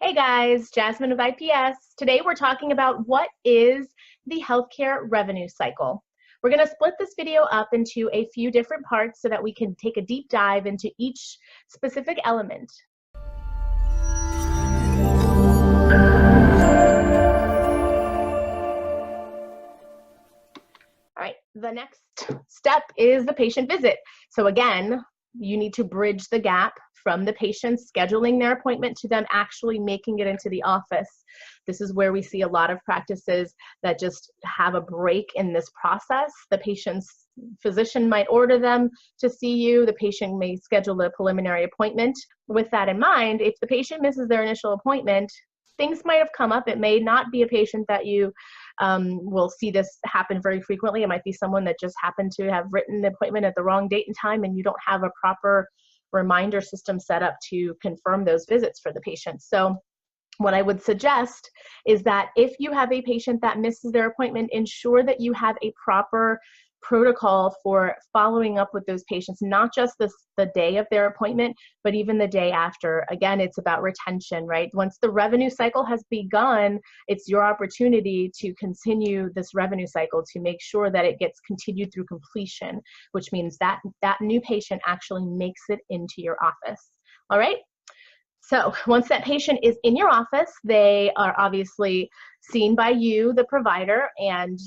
Hey guys, Jasmine of IPS. Today we're talking about what is the healthcare revenue cycle. We're going to split this video up into a few different parts so that we can take a deep dive into each specific element. All right, the next step is the patient visit. So again, you need to bridge the gap from the patient scheduling their appointment to them actually making it into the office. This is where we see a lot of practices that just have a break in this process. The patient's physician might order them to see you. The patient may schedule a preliminary appointment. With that in mind, if the patient misses their initial appointment, things might have come up. It may not be a patient that you will see this happen very frequently. It might be someone that just happened to have written the appointment at the wrong date and time, and you don't have a proper reminder system set up to confirm those visits for the patient. So what I would suggest is that if you have a patient that misses their appointment, ensure that you have a proper protocol for following up with those patients, not just the day of their appointment, but even the day after. Again, it's about retention, right? Once the revenue cycle has begun, it's your opportunity to continue this revenue cycle to make sure that it gets continued through completion, which means that that new patient actually makes it into your office. All right? So once that patient is in your office, they are obviously seen by you, the provider, and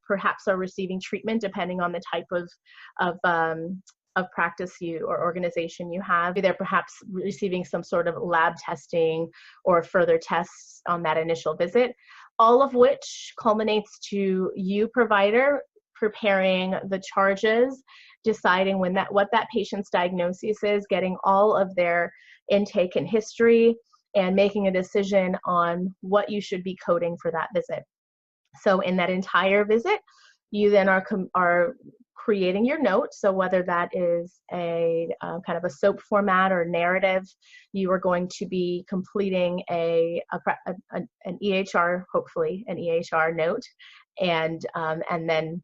perhaps are receiving treatment depending on the type of practice you or organization you have. They're perhaps receiving some sort of lab testing or further tests on that initial visit, all of which culminates to you, provider, preparing the charges, deciding what that patient's diagnosis is, getting all of their intake and history, and making a decision on what you should be coding for that visit. So in that entire visit, you then are creating your notes. So whether that is a kind of a SOAP format or narrative, you are going to be completing an EHR, hopefully an EHR note, and then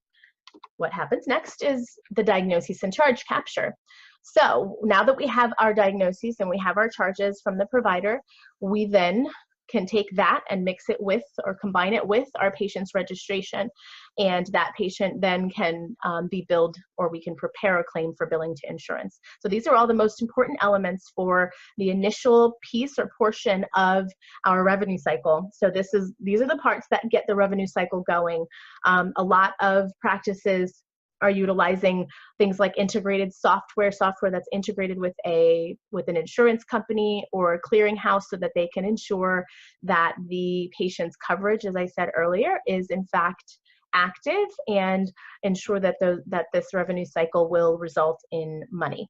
what happens next is the diagnosis and charge capture. So now that we have our diagnosis and we have our charges from the provider, we then can take that and mix it with or combine it with our patient's registration. And that patient then can be billed, or we can prepare a claim for billing to insurance. So these are all the most important elements for the initial piece or portion of our revenue cycle. So these are the parts that get the revenue cycle going. A lot of practices are utilizing things like integrated software that's integrated with an insurance company or a clearinghouse so that they can ensure that the patient's coverage, as I said earlier, is in fact active and ensure that this revenue cycle will result in money.